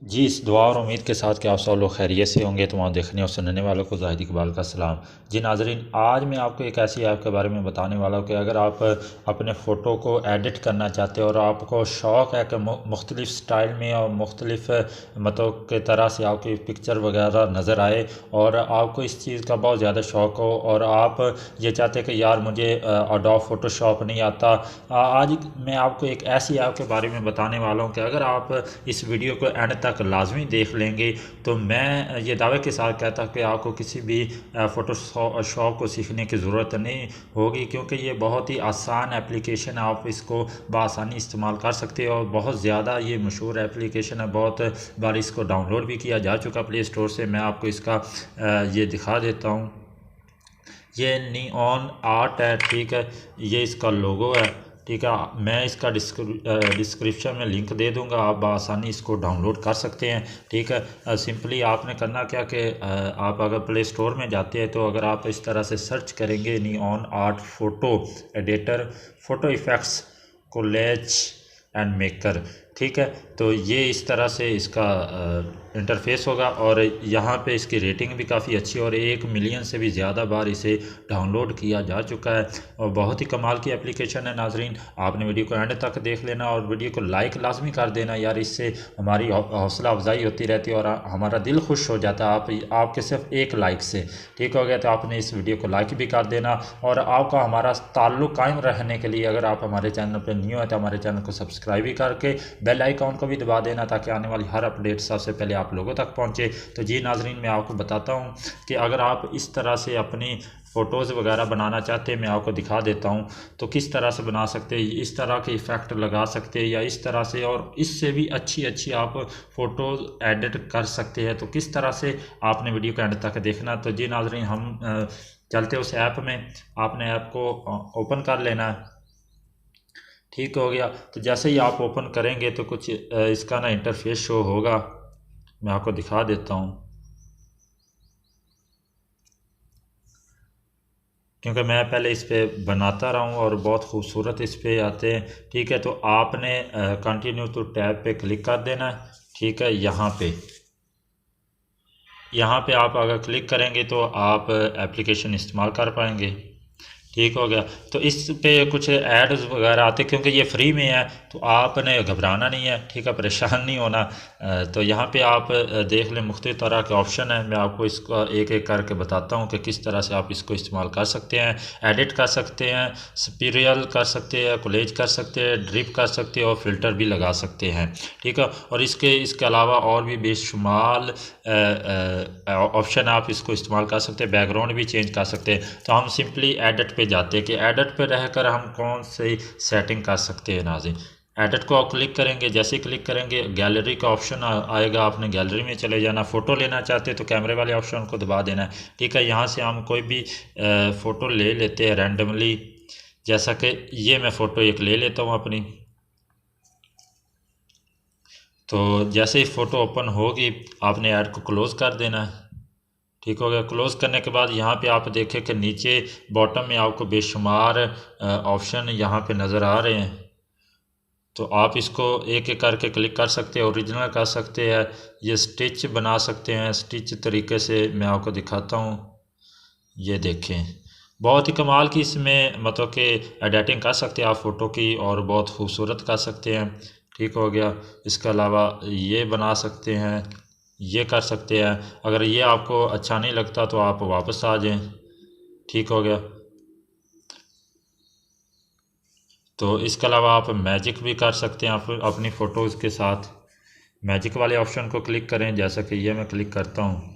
जी, इस दुआ और उम्मीद के साथ कि आप सब लोग खैरियत से होंगे। तमाम देखने और सुनने वालों को ज़ाहिद इकबाल का सलाम। जी नाज़रीन, आज मैं आपको एक ऐसी ऐप के बारे में बताने वाला हूँ कि अगर आप अपने फ़ोटो को एडिट करना चाहते हो और आपको शौक़ है कि मुख्तलिफ़ स्टाइल में और मुख्तलिफ़ मतलब के तरह से आपकी पिक्चर वगैरह नज़र आए और आपको इस चीज़ का बहुत ज़्यादा शौक़ हो और आप ये चाहते हैं कि यार मुझे एडोब फ़ोटोशॉप नहीं आता। आज मैं आपको एक ऐसी ऐप के बारे में बताने वाला हूँ कि अगर आप इस वीडियो को एंड तक लाजमी देख लेंगे तो मैं ये दावे के साथ कहता हूँ कि आपको किसी भी फ़ोटोशॉप को सीखने की ज़रूरत नहीं होगी, क्योंकि ये बहुत ही आसान एप्लीकेशन है। आप इसको बआसानी इस्तेमाल कर सकते हो और बहुत ज़्यादा ये मशहूर एप्लीकेशन है। बहुत बार इसको डाउनलोड भी किया जा चुका प्ले स्टोर से। मैं आपको इसका ये दिखा देता हूँ। ये नियॉन आर्ट है, ठीक है, ये इसका लोगो है, ठीक है। मैं इसका डिस्क्रिप्शन में लिंक दे दूंगा, आप आसानी इसको डाउनलोड कर सकते हैं, ठीक है। सिंपली आपने करना क्या कि आप अगर प्ले स्टोर में जाते हैं तो अगर आप इस तरह से सर्च करेंगे neon art photo editor photo effects college and maker, ठीक है, तो ये इस तरह से इसका इंटरफेस होगा और यहाँ पे इसकी रेटिंग भी काफ़ी अच्छी और 1 मिलियन से भी ज़्यादा बार इसे डाउनलोड किया जा चुका है और बहुत ही कमाल की एप्लीकेशन है। नाजरीन, आपने वीडियो को एंड तक देख लेना और वीडियो को लाइक लाजमी कर देना यार, इससे हमारी हौसला अफजाई होती रहती है और हमारा दिल खुश हो जाता है आपके सिर्फ एक लाइक से, ठीक हो गया। तो आपने इस वीडियो को लाइक भी कर देना और आपका हमारा ताल्लुक़ कायम रहने के लिए अगर आप हमारे चैनल पर न्यू है तो हमारे चैनल को सब्सक्राइब भी करके बेल आइकॉन को भी दबा देना ताकि आने वाली हर अपडेट सबसे पहले आप लोगों तक पहुंचे। तो जी नाजरीन, मैं आपको बताता हूं कि अगर आप इस तरह से अपनी फ़ोटोज़ वगैरह बनाना चाहते हैं, मैं आपको दिखा देता हूं तो किस तरह से बना सकते हैं। इस तरह के इफ़ेक्ट लगा सकते हैं या इस तरह से, और इससे भी अच्छी आप फ़ोटोज़ एडिट कर सकते हैं। तो किस तरह से आपने वीडियो को एंड तक देखना। तो जी नाजरीन, हम चलते उस ऐप में। आपने ऐप को ओपन कर लेना है, ठीक हो गया। तो जैसे ही आप ओपन करेंगे तो कुछ इसका ना इंटरफेस शो होगा, मैं आपको दिखा देता हूँ क्योंकि मैं पहले इस पर बनाता रहा हूँ और बहुत खूबसूरत इस पर आते हैं, ठीक है। तो आपने कंटिन्यू टू टैब पे क्लिक कर देना है, ठीक है। यहाँ पे आप अगर क्लिक करेंगे तो आप एप्लीकेशन इस्तेमाल कर पाएंगे, ठीक हो गया। तो इस पे कुछ एड्स वगैरह आते क्योंकि ये फ्री में है तो आपने घबराना नहीं है, ठीक है, परेशान नहीं होना। तो यहाँ पे आप देख लें मुख्तलिफ तरह के ऑप्शन है। मैं आपको इसका एक एक करके बताता हूँ कि किस तरह से आप इसको इस्तेमाल कर सकते हैं। एडिट कर सकते हैं, स्पिरियल कर सकते हैं, कोलेज कर सकते हैं, ड्रिप कर सकते हैं और फिल्टर भी लगा सकते हैं, ठीक है। और इसके अलावा और भी बेशुमार ऑप्शन आप इसको इस्तेमाल कर सकते हैं। बैकग्राउंड भी चेंज कर सकते हैं। तो हम सिंपली एडिट पे जाते हैं कि एडिट पे रहकर हम कौन सी सेटिंग कर सकते हैं। नाज़रीन, एडिट को आप क्लिक करेंगे, जैसे क्लिक करेंगे गैलरी का ऑप्शन आएगा, आपने गैलरी में चले जाना। फ़ोटो लेना चाहते हैं तो कैमरे वाले ऑप्शन को दबा देना है, ठीक है। यहाँ से हम कोई भी फ़ोटो ले लेते हैं रैंडमली, जैसा कि ये मैं फ़ोटो एक ले लेता हूँ अपनी। तो जैसे ही फ़ोटो ओपन होगी आपने ऐड को क्लोज़ कर देना है, ठीक हो गया। क्लोज़ करने के बाद यहाँ पे आप देखें कि नीचे बॉटम में आपको बेशुमार ऑप्शन यहाँ पे नज़र आ रहे हैं। तो आप इसको एक एक करके क्लिक कर सकते हैं, ओरिजिनल कर सकते हैं, ये स्टिच बना सकते हैं। स्टिच तरीके से मैं आपको दिखाता हूँ, ये देखें, बहुत ही कमाल की इसमें मतलब कि एडिटिंग कर सकते हैं आप फ़ोटो की और बहुत खूबसूरत कर सकते हैं, ठीक हो गया। इसके अलावा ये बना सकते हैं, ये कर सकते हैं। अगर ये आपको अच्छा नहीं लगता तो आप वापस आ जाएं, ठीक हो गया। तो इसके अलावा आप मैजिक भी कर सकते हैं आप अपनी फ़ोटोज़ के साथ। मैजिक वाले ऑप्शन को क्लिक करें, जैसा कि ये मैं क्लिक करता हूँ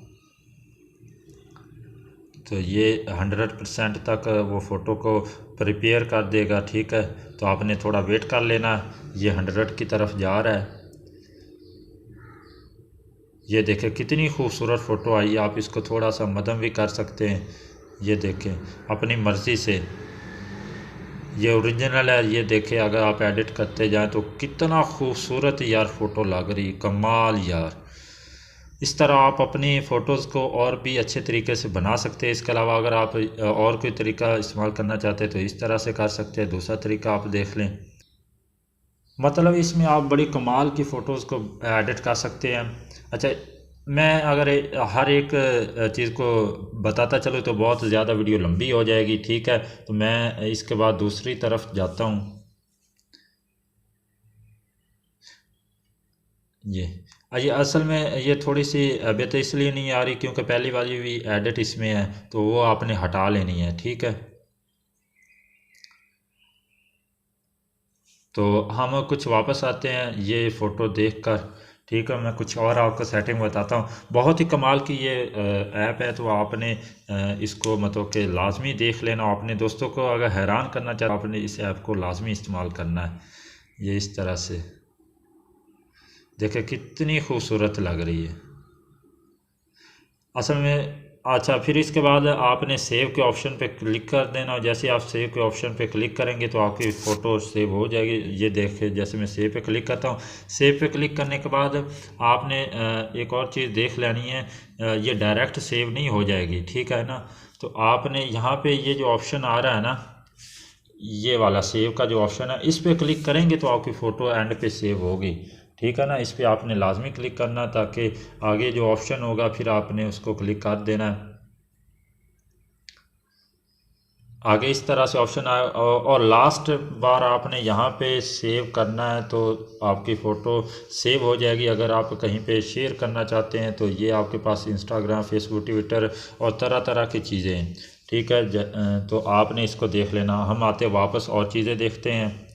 तो ये 100% तक वो फ़ोटो को प्रिपेयर कर देगा, ठीक है। तो आपने थोड़ा वेट कर लेना, ये 100 की तरफ जा रहा है। ये देखें कितनी खूबसूरत फ़ोटो आई है। आप इसको थोड़ा सा मदम भी कर सकते हैं, ये देखें अपनी मर्ज़ी से। ये ओरिजिनल है, ये देखें अगर आप एडिट करते जाएं तो कितना खूबसूरत यार फ़ोटो लग रही, कमाल यार। इस तरह आप अपनी फ़ोटोज़ को और भी अच्छे तरीके से बना सकते हैं। इसके अलावा अगर आप और कोई तरीका इस्तेमाल करना चाहते हैं तो इस तरह से कर सकते हैं। दूसरा तरीका आप देख लें, मतलब इसमें आप बड़ी कमाल की फ़ोटोज़ को एडिट कर सकते हैं। अच्छा, मैं अगर हर एक चीज़ को बताता चलूँ तो बहुत ज़्यादा वीडियो लंबी हो जाएगी, ठीक है। तो मैं इसके बाद दूसरी तरफ जाता हूँ। ये ये असल में ये थोड़ी सी अभी तो इसलिए नहीं आ रही क्योंकि पहली वाली भी एडिट इसमें है, तो वो आपने हटा लेनी है, ठीक है। तो हम कुछ वापस आते हैं ये फ़ोटो देखकर, ठीक है। मैं कुछ और आपको सेटिंग बताता हूँ। बहुत ही कमाल की ये ऐप है, तो आपने इसको मतलब कि लाजमी देख लेना। अपने दोस्तों को अगर हैरान करना चाहे आपने इस ऐप को लाजमी इस्तेमाल करना है। ये इस तरह से देखें कितनी खूबसूरत लग रही है असल में। अच्छा, फिर इसके बाद आपने सेव के ऑप्शन पे क्लिक कर देना, और जैसे आप सेव के ऑप्शन पे क्लिक करेंगे तो आपकी फ़ोटो सेव हो जाएगी। ये देखें, जैसे मैं सेव पे क्लिक करता हूँ, सेव पे क्लिक करने के बाद आपने एक और चीज़ देख लेनी है, ये डायरेक्ट सेव नहीं हो जाएगी, ठीक है ना। तो आपने यहाँ पे ये जो ऑप्शन आ रहा है ना, ये वाला सेव का जो ऑप्शन है, इस पर क्लिक करेंगे तो आपकी फ़ोटो एंड पे सेव होगी, ठीक है ना। इस पर आपने लाजमी क्लिक करना ताकि आगे जो ऑप्शन होगा फिर आपने उसको क्लिक कर देना है। आगे इस तरह से ऑप्शन आए और लास्ट बार आपने यहाँ पे सेव करना है तो आपकी फ़ोटो सेव हो जाएगी। अगर आप कहीं पे शेयर करना चाहते हैं तो ये आपके पास इंस्टाग्राम, फेसबुक, ट्विटर और तरह तरह की चीज़ें हैं, ठीक है। तो आपने इसको देख लेना। हम आते वापस और चीज़ें देखते हैं।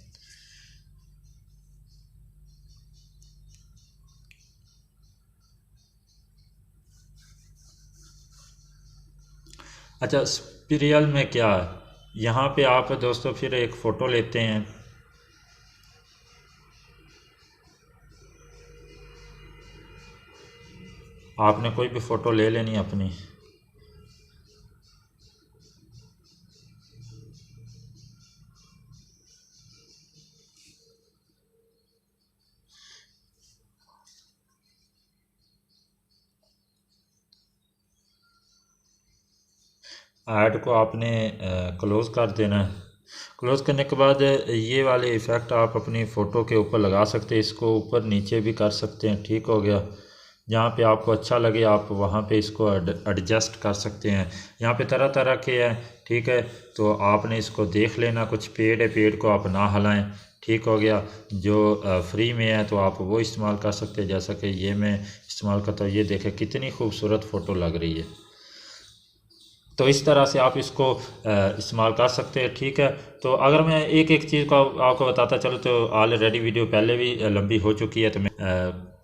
अच्छा, स्पिरियल में क्या है, यहाँ पे आप दोस्तों फिर एक फ़ोटो लेते हैं। आपने कोई भी फ़ोटो ले लेनी अपनी। ऐड को आपने क्लोज़ कर देना है। क्लोज़ करने के बाद ये वाले इफ़ेक्ट आप अपनी फ़ोटो के ऊपर लगा सकते हैं। इसको ऊपर नीचे भी कर सकते हैं, ठीक हो गया। जहाँ पे आपको अच्छा लगे आप वहाँ पे इसको एडजस्ट कर सकते हैं। यहाँ पे तरह तरह के हैं, ठीक है। तो आपने इसको देख लेना। कुछ पेड है, पेड को आप ना हिलाएं, ठीक हो गया। जो फ्री में है तो आप वो इस्तेमाल कर सकते हैं, जैसा कि ये मैं इस्तेमाल करता हूँ। ये देखें कितनी खूबसूरत फ़ोटो लग रही है। तो इस तरह से आप इसको इस्तेमाल कर सकते हैं, ठीक है। तो अगर मैं एक एक चीज़ को आपको बताता चलूँ तो ऑलरेडी वीडियो पहले भी लंबी हो चुकी है, तो मैं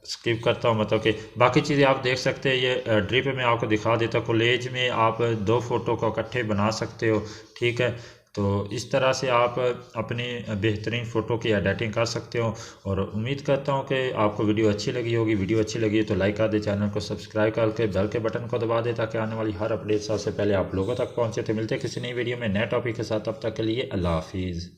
स्किप करता हूँ। मतलब कि बाकी चीज़ें आप देख सकते हैं। ये ड्रिप में आपको दिखा देता हूँ। कॉलेज में आप दो फ़ोटो को इकट्ठे बना सकते हो, ठीक है। तो इस तरह से आप अपनी बेहतरीन फ़ोटो की एडिटिंग कर सकते हो। और उम्मीद करता हूँ कि आपको वीडियो अच्छी लगी होगी। वीडियो अच्छी लगी तो लाइक कर दे, चैनल को सब्सक्राइब करके बेल के बटन को दबा दे ताकि आने वाली हर अपडेट सबसे पहले आप लोगों तक पहुँचे। तो मिलते हैं किसी नई वीडियो में नए टॉपिक के साथ। तब तक के लिए अल्लाह हाफिज़।